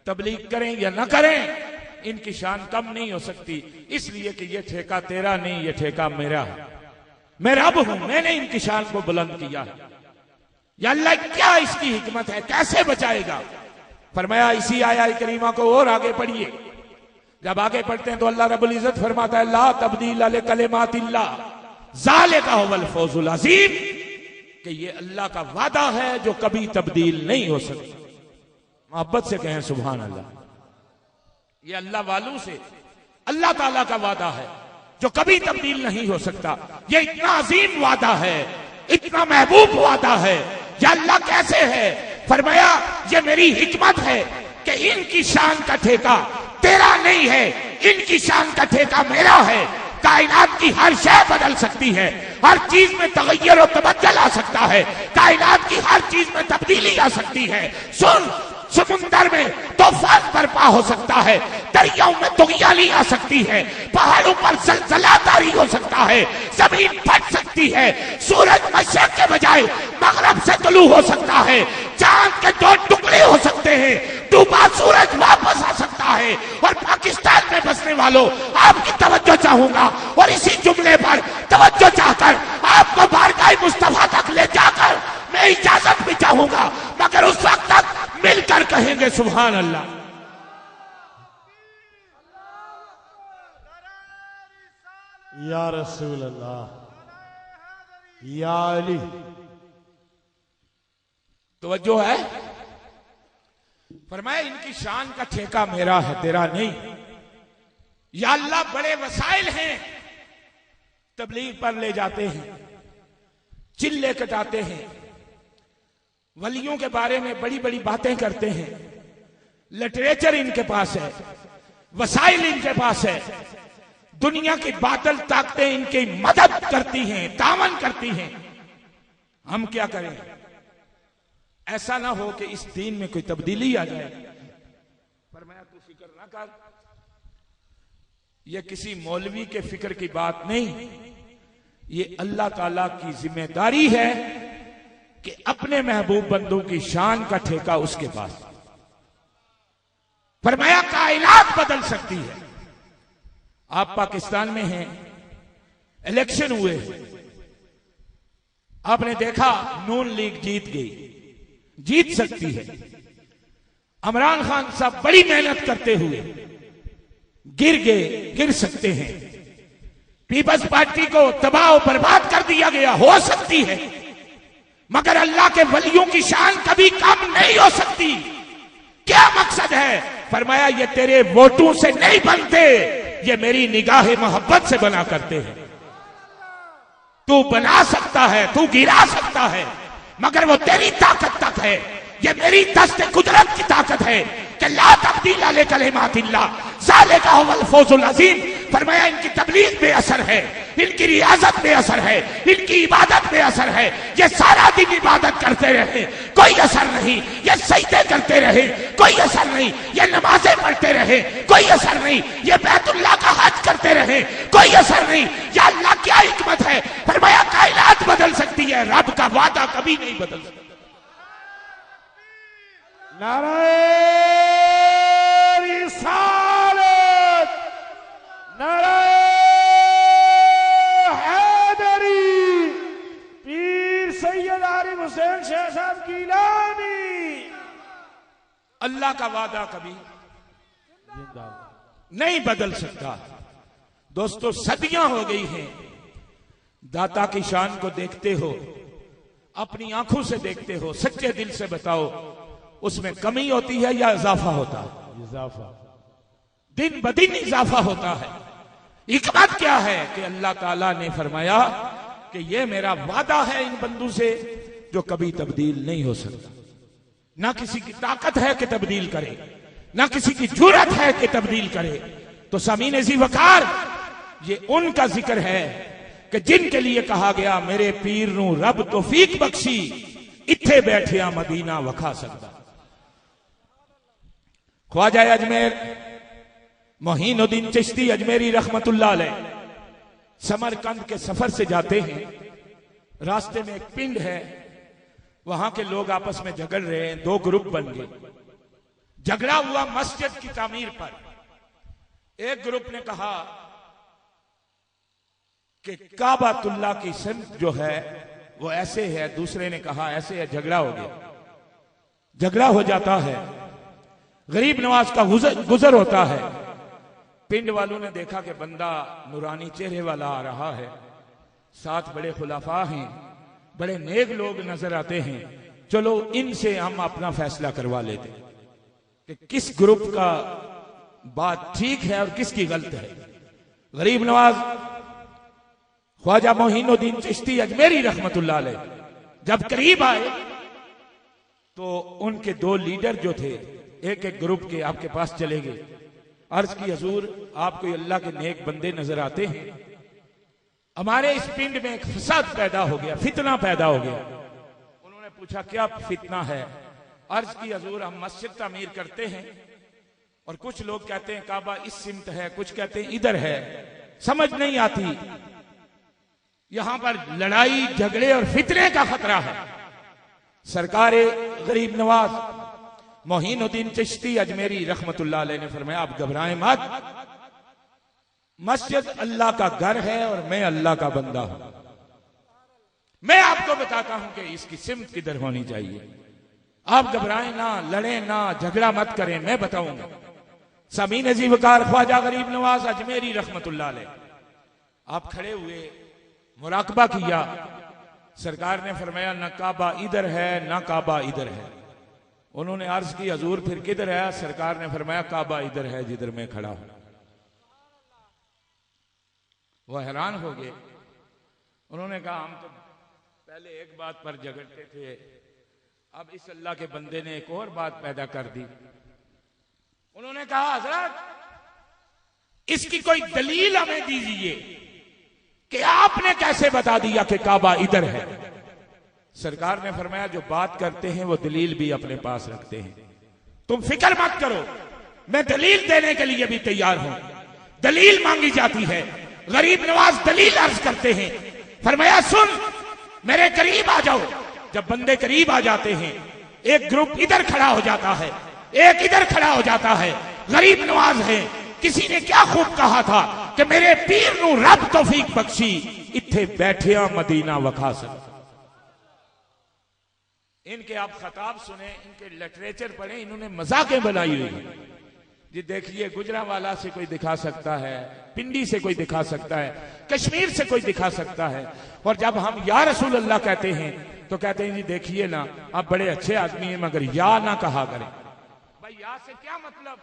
तबलीग करें या ना करें, इनकी शान कम नहीं हो सकती, इसलिए कि यह ठेका तेरा नहीं, यह ठेका मेरा है। मैं रब हूं, मैंने इनकी शान को बुलंद किया है। या अल्लाह क्या इसकी हिकमत है, कैसे बचाएगा? फरमाया इसी आया करीमा को और आगे पढ़िए। जब आगे पढ़ते हैं तो अल्लाह रब्बुल इज्जत फरमाता है ला तब्दील ले कलिमातिल्लाह ज़ालिका हुवल फौजुल अज़ीम, कि ये अल्लाह का वादा है जो कभी तब्दील नहीं हो सकता। मोहब्बत से कहें सुभान अल्लाह। ये अल्लाह वालों से अल्लाह ताला का वादा है जो कभी तब्दील नहीं हो सकता। ये इतना अजीम वादा है, इतना महबूब वादा है। या अल्लाह कैसे है? फरमाया ये मेरी हिकमत है कि इनकी शान का ठेका तेरा नहीं है, इनकी शान का ठेका मेरा है। कायनात की हर शय बदल सकती है, हर चीज में तगय्युर और तबद्दुल आ सकता है, कायनात की हर चीज में तब्दीली आ सकती है। सुन, समुंदर में तूफान बर्पा हो सकता है, दरियाओं में तुगयानी आ सकती है, पहाड़ों पर ज़लज़ला तारी हो सकता है, जमीन फट सकती है, सूरज मशरक़ के बजाय मगरब से तुलू हो सकता है, चांद के 2 टुकड़े हो सकते हैं, डूबा सूरज वापस आ सकता है। और पाकिस्तान में बसने वालों, आपकी तवज्जो चाहूंगा और इसी जुमले पर तवज्जो चाहकर आपको बारगाह मुस्तफा तक ले जाकर मैं इजाजत भी चाहूंगा, मगर उस वक्त तक मिलकर कहेंगे सुभान अल्लाह। या रसूल अल्लाह, या अली। तवज्जो है? फरमाया इनकी शान का ठेका मेरा है, तेरा नहीं। या अल्लाह बड़े वसाइल हैं, तबलीग पर ले जाते हैं, चिल्ले कटाते हैं, वलियों के बारे में बड़ी बड़ी बातें करते हैं, लिटरेचर इनके पास है, वसाइल इनके पास है, दुनिया की बादल ताकतें इनकी मदद करती हैं, तावन करती हैं। हम क्या करें? ऐसा ना हो कि इस दीन में कोई तब्दीली आ जाए। पर मैं तू फिक्र ना कर, यह किसी मौलवी के फिक्र की बात नहीं, ये अल्लाह ताला की जिम्मेदारी है कि अपने महबूब बंदों की शान का ठेका उसके पास। फरमाया कायनात बदल सकती है। आप पाकिस्तान में हैं, इलेक्शन हुए, आपने देखा नून लीग जीत गई, जीत सकती है। इमरान खान साहब बड़ी मेहनत करते हुए गिर गए, गिर सकते हैं। पीपल्स पार्टी को तबाह और बर्बाद कर दिया गया, हो सकती है, मगर अल्लाह के वलियों की शान कभी कम नहीं हो सकती। क्या मकसद है? फरमाया ये तेरे वोटों से नहीं बनते, ये मेरी निगाह मोहब्बत से बना करते हैं। तू बना सकता है, तू गिरा सकता है, मगर वो तेरी ताकत तक है। ये मेरी दस्ते कुदरत की ताकत है कि ला तब्दील ले कलिमातिल्लाह ज़ालिका हुवल फौजुल अज़ीम। फरमाया इनकी तबलीग बेअसर है, इनकी रियाजत बेअसर है, इनकी इबादत बेअसर है। ये सारा दिन इबादत करते रहे, कोई असर नहीं। ये सजदे करते रहे, कोई असर नहीं। ये नमाजें पढ़ते रहे, कोई असर नहीं। ये बैतुल्लाह का हज करते रहे, कोई असर नहीं। या अल्लाह क्या हिकमत है? फरमाया कायनात बदल सकती है, रब का वादा कभी नहीं बदल सकता। नाराए रिसालत, नाराए हैदरी, पीर सैयद आरिफ हुसैन शाह साहब गिलानी, अल्लाह का वादा कभी नहीं बदल सकता। दोस्तों, सदियां हो गई हैं, दाता की शान को देखते हो, अपनी आंखों से देखते हो, सच्चे दिल से बताओ, उसमें कमी होती है या इजाफा होता है? इजाफा, दिन ब दिन इजाफा होता है। हिकमत क्या है कि अल्लाह ताला ने फरमाया कि ये मेरा वादा है इन बंदों से जो कभी तब्दील नहीं हो सकता। ना किसी की ताकत है कि तब्दील करे, ना किसी की जुर्रत है कि तब्दील करे। तो सामीन जी वकार, ये उनका जिक्र है कि जिनके लिए कहा गया मेरे पीर नू रब तौफीक बख्शी, इत्थे बैठिया मदीना वखा सकता। ख्वाजा अजमेर मोहिनुद्दीन चिश्ती अजमेरी रहमतुल्लाह अलैह समरकंद के सफर से जाते हैं। रास्ते में एक पिंड है, वहां के लोग आपस में झगड़ रहे हैं, दो ग्रुप बन गए। झगड़ा हुआ मस्जिद की तामीर पर। एक ग्रुप ने कहा कि काबातुल्लाह की सिमत जो है वो ऐसे है, दूसरे ने कहा ऐसे है। झगड़ा हो गया, झगड़ा हो जाता है। गरीब नवाज का गुजर होता है। पिंड वालों ने देखा कि बंदा नूरानी चेहरे वाला आ रहा है, साथ बड़े खुलाफा हैं, बड़े नेक लोग नजर आते हैं, चलो इनसे हम अपना फैसला करवा लेते कि किस ग्रुप का बात ठीक है और किसकी गलत है। गरीब नवाज ख्वाजा मोहिनुद्दीन चिश्ती अजमेरी रहमतुल्लाह अलैह जब करीब आए तो उनके दो लीडर जो थे एक एक ग्रुप के आपके पास चले गए। अर्ज की हजूर, आप कोई अल्लाह के नेक बंदे नजर आते हैं, हमारे इस पिंड में एक फसाद पैदा हो गया, फितना पैदा हो गया। उन्होंने पूछा क्या फितना है? अर्ज की हजूर, हम मस्जिद तामीर करते हैं और कुछ लोग कहते हैं काबा इस सिमत है, कुछ कहते हैं इधर है, समझ नहीं आती। यहां पर लड़ाई झगड़े और फितने का खतरा है। सरकार गरीब नवाज मोहिनुद्दीन चिश्ती अजमेरी रहमतुल्लाह अलैह ने फरमाया आप घबराएं मत, मस्जिद अल्लाह का घर है और मैं अल्लाह का बंदा हूं। मैं आपको बताता हूं कि इसकी सिमत किधर होनी चाहिए। आप घबराएं ना, लड़े ना, झगड़ा मत करें, मैं बताऊंगा। सामीन जी वकार ख्वाजा गरीब नवाज अजमेरी रहमतुल्लाह अलैह आप खड़े हुए, मुराकबा किया। सरकार ने फरमाया ना काबा इधर है ना काबा इधर है। उन्होंने अर्ज की हजूर फिर किधर है? सरकार ने फरमाया काबा इधर है जिधर मैं खड़ा हूं। वो हैरान हो गए। उन्होंने कहा हम तो पहले एक बात पर झगड़ते थे, अब इस अल्लाह के बंदे ने एक और बात पैदा कर दी। उन्होंने कहा हजरत इसकी कोई दलील हमें दीजिए कि आपने कैसे बता दिया कि काबा इधर है। सरकार ने फरमाया जो बात करते हैं वो दलील भी अपने पास रखते हैं, तुम फिक्र मत करो, मैं दलील देने के लिए भी तैयार हूं। दलील मांगी जाती है। गरीब नवाज दलील अर्ज करते हैं। फरमाया सुन, मेरे करीब आ जाओ। जब बंदे करीब आ जाते हैं, एक ग्रुप इधर खड़ा हो जाता है, एक इधर खड़ा हो जाता है। गरीब नवाज है। किसी ने क्या खूब कहा था कि मेरे पीर नू रब तौफीक बख्शी, इत्थे बैठिया मदीना वखा सकता। इनके आप खताब सुने, इनके लिटरेचर पढ़े, इन्होंने मजाकें बनाई हुई है। जी देखिए, गुजरांवाला से कोई दिखा सकता है, पिंडी से कोई दिखा सकता है, कश्मीर से कोई दिखा सकता है। और जब हम या रसूल अल्लाह कहते हैं तो कहते हैं जी देखिए ना, आप बड़े अच्छे आदमी हैं मगर या ना कहा करें। भाई या से क्या मतलब?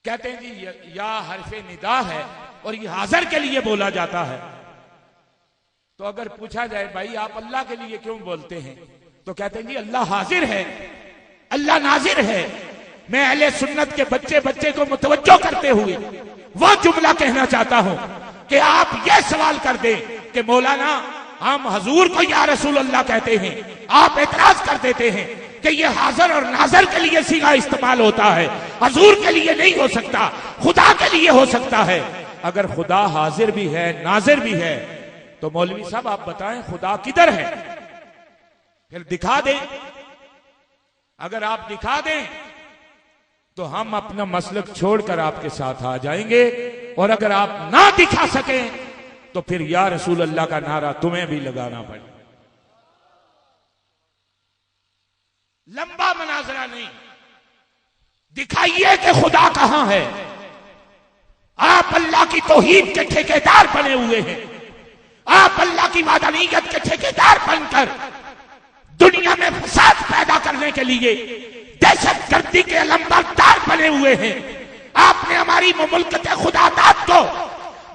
कहते हैं जी या हरफे निदा है और ये हाजिर के लिए बोला जाता है। तो अगर पूछा जाए भाई आप अल्लाह के लिए क्यों बोलते हैं, तो कहते हैं जी अल्लाह हाजिर है, अल्लाह नाजिर है। मैं अहले सुन्नत के बच्चे बच्चे को मुतवज्जो करते हुए वह जुमला कहना चाहता हूं कि आप यह सवाल कर दें कि मौलाना हम हजूर को या रसूल अल्लाह कहते हैं, आप एतराज कर देते हैं कि यह हाजिर और नाजर के लिए सीगा इस्तेमाल होता है, हजूर के लिए नहीं हो सकता, खुदा के लिए हो सकता है। अगर खुदा हाजिर भी है नाजिर भी है तो मौलवी साहब आप बताएं खुदा किधर है, फिर दिखा दें। अगर आप दिखा दें तो हम अपना मसलक छोड़कर आपके साथ आ जाएंगे, और अगर आप ना दिखा सकें तो फिर या रसूल अल्लाह का नारा तुम्हें भी लगाना पड़े। लंबा मनाजरा नहीं, दिखाइए कि खुदा कहां है। आप अल्लाह की तौहीद के ठेकेदार बने हुए हैं। आप अल्लाह की वादनीयत के ठेकेदार बनकर दुनिया में फसाद पैदा करने के लिए दहशतगर्दी के अलंबरदार बने हुए हैं। आपने हमारी मुमलकत खुदादाद को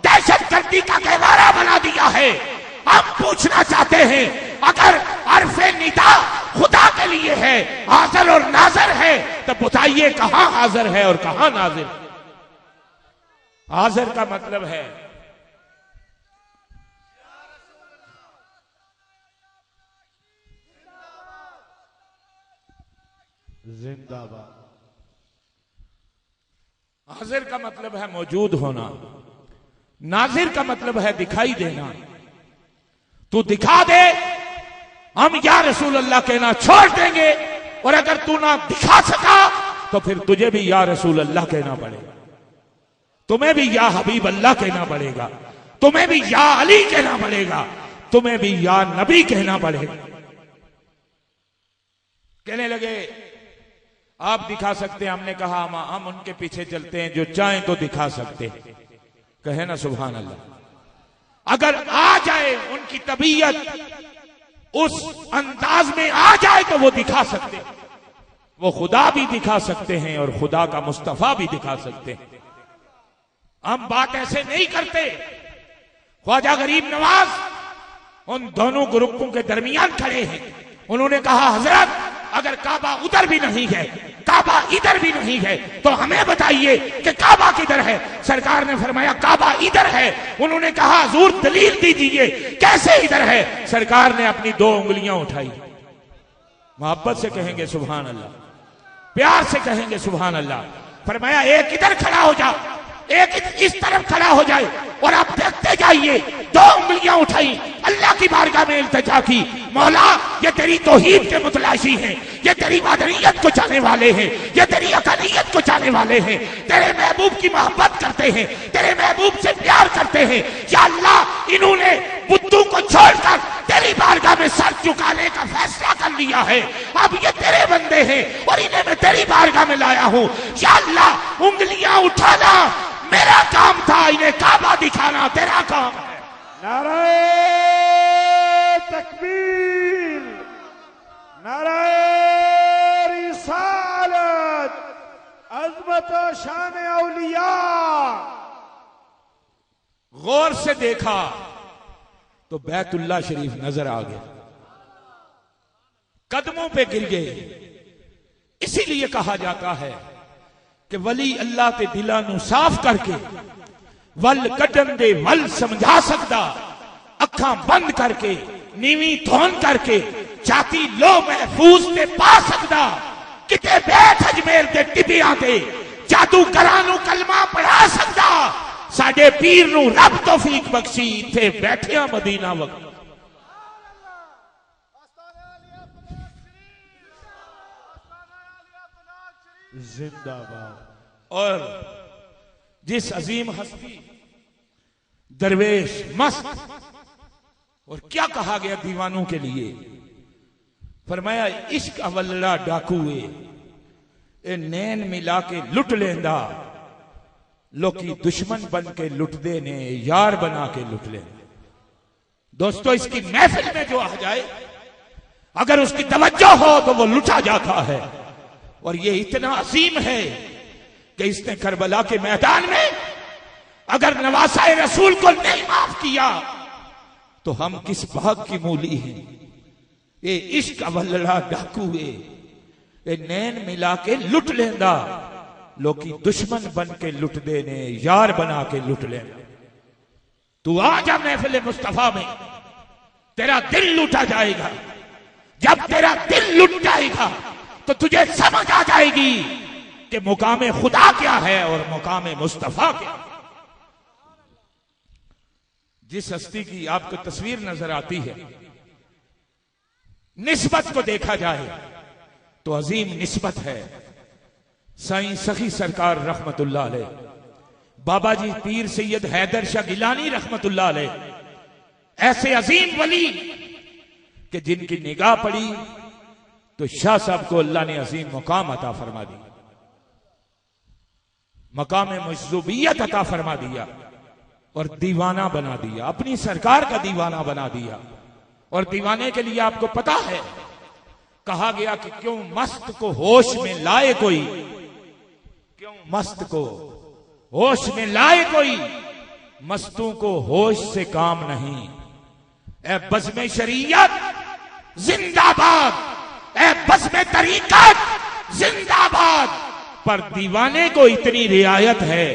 दहशतगर्दी का गहवारा बना दिया है। हम पूछना चाहते हैं, अगर अरफे निदा खुदा के लिए है, हाजिर और नाजिर है, तो बताइए कहां हाजिर है और कहां नाजिर। हाजिर का मतलब है जिंदाबाद। हाजिर का मतलब है मौजूद होना, नाजिर का मतलब है दिखाई देना। तू दिखा दे, हम या रसूल अल्लाह कहना छोड़ देंगे, और अगर तू ना दिखा सका तो फिर तुझे भी या रसूल अल्लाह कहना पड़ेगा, तुम्हें भी या हबीब अल्लाह कहना पड़ेगा, तुम्हें भी या अली कहना पड़ेगा, तुम्हें भी या नबी कहना पड़ेगा। कहने लगे आप दिखा सकते हैं। हमने कहा हम उनके पीछे चलते हैं जो चाहें तो दिखा सकते हैं। कहे ना सुभान अल्लाह। अगर आ जाए उनकी तबीयत उस अंदाज में आ जाए तो वो दिखा सकते हैं। वो खुदा भी दिखा सकते हैं और खुदा का मुस्तफा भी दिखा सकते हैं। हम बात ऐसे नहीं करते। ख्वाजा गरीब नवाज उन दोनों ग्रुपों के दरमियान खड़े हैं। उन्होंने कहा हजरत अगर काबा उधर भी नहीं है, काबा इधर भी नहीं है, तो हमें बताइए कि काबा किधर है। सरकार ने फरमाया काबा इधर है। उन्होंने कहा हुजूर दलील दीजिए कैसे इधर है। सरकार ने अपनी 2 उंगलियां उठाई। मोहब्बत से कहेंगे सुभान अल्लाह, प्यार से कहेंगे सुभान अल्लाह। फरमाया एक इधर खड़ा हो जा, एक इस तरफ खड़ा हो जाए, और आप देखते जाइए। 2 उंगलियां उठाई, अल्लाह की बारगाह में इल्तिजा की, मौला ये तेरी तौहीद के मुतलाशी हैं, ये तेरी वादनीयत को चाहने वाले हैं, ये तेरी अकालियत को चाहने वाले हैं, तेरे महबूब की मोहब्बत करते हैं, तेरे महबूब से प्यार करते हैं। या अल्लाह इन्होंने बुद्धू को छोड़कर तेरी बारगाह में सर झुकाने का फैसला कर लिया है। अब ये तेरे बंदे हैं और इन्हें मैं तेरी बारगाह में लाया हूं। या अल्लाह उंगलियां उठाना मेरा काम था, इन्हें काबा दिखाना तेरा काम है। नारे तकबीर, नारे रिसालत, अज़मत और शान औलिया। गौर से देखा तो बैतुल्लाह शरीफ नजर आ गया, कदमों पे गिर गए। इसीलिए कहा जाता है कि वली अल्लाह के दिलां नूं साफ करके वल कटन दे वल समझा सकदा, अखां बंद करके नीवी धोन करके छाती लो महफूज ते पा सकदा। किते बैठ अजमेर दे टिबियां ते जादूगरां नूं कलमा पढ़ा सकदा। साडे पीर नूं रब तौफीक बख्शी इत्थे बैठिया मदीना वक्त। जिंदाबाद। और जिस अजीम हस्ती दरवेश मस्त, और क्या कहा गया दीवानों के लिए, फरमाया इश्क अवल्ला डाकूए ए नैन मिला के लुट लेंदा, लोकी दुश्मन बन के लुटदे ने यार बना के लुट लेंदा। दोस्तों इसकी महफिल में जो आ जाए, अगर उसकी तवज्जो हो तो वो लुटा जाता है। और ये इतना अजीम है कि इसने करबला के मैदान में अगर नवासाए रसूल को नहीं माफ किया तो हम किस भाग की मूली हैं। ये इश्क अवल्ला डाकूए ए नैन मिला के लुट लेंदा, लोकी दुश्मन बन के लुट देने यार बना के लुट लेना। तू आ जा महफिल मुस्तफा में, तेरा दिल लूटा जाएगा। जब तेरा दिल लुट जाएगा तो तुझे समझ आ जाएगी कि मुकामे खुदा क्या है और मुकामे मुस्तफा क्या। जिस हस्ती की आपको तस्वीर नजर आती है, निस्बत को देखा जाए तो अजीम निस्बत है। साईं सखी सरकार रहमतुल्लाह अलैह, बाबा जी पीर सैयद हैदर शाह गिलानी रहमतुल्लाह अलैह, ऐसे अजीम वली कि जिनकी निगाह पड़ी तो शाह साहब को अल्लाह ने अजीम मुकाम अता फरमा दी। मकाम मजलूबियत अता फरमा दिया और दीवाना बना दिया, अपनी सरकार का दीवाना बना दिया। और दीवाने के लिए आपको पता है कहा गया कि क्यों मस्त को होश में लाए कोई, क्यों मस्त को होश में लाए कोई, मस्तों को होश से काम नहीं। ए बज़्म शरीयत जिंदाबाद, ए बज़्म तरीकत जिंदाबाद। पर दीवाने को इतनी रियायत है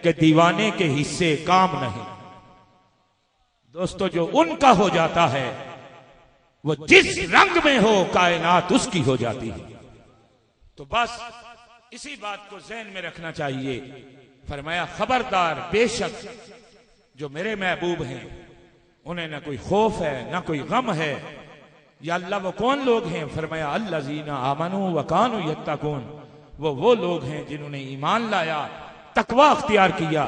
कि दीवाने के हिस्से काम नहीं। दोस्तों, जो उनका हो जाता है वो जिस रंग में हो कायनात उसकी हो जाती है। तो बस इसी बात को ज़हन में रखना चाहिए। फरमाया खबरदार, बेशक जो मेरे महबूब हैं उन्हें ना कोई खौफ है ना कोई गम है। या अल्लाह वो कौन लोग हैं? फरमाया अल्लज़ीना आमनू व कानू यत्तकून, वो लोग हैं जिन्होंने ईमान लाया, तकवा अख्तियार किया।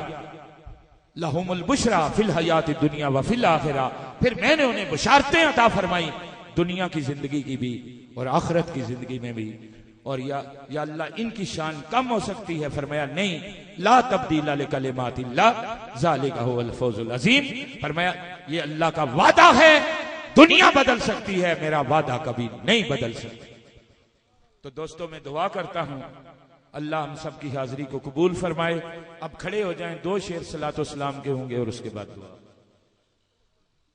लहुमुल बुशरा फिल हयाति दुनिया व फिल आखिरा, फिर मैंने उन्हें बुशारतें अता फरमाई दुनिया की जिंदगी की भी और आखिरत की जिंदगी में भी। और या अल्लाह, इनकी शान कम हो सकती है? फरमाया नहीं, ला तब्दीला लिकलिमातिल्लाह ज़ालिका हुवल फौजुल अज़ीम। फरमाया ये अल्लाह का वादा है, दुनिया बदल सकती है, मेरा वादा कभी नहीं बदल सकती। तो दोस्तों, मैं दुआ करता हूं अल्लाह हम सब की हाजिरी को कबूल फरमाए। अब खड़े हो जाएं, 2 शेर सलातो सलाम के होंगे और उसके बाद दुआ।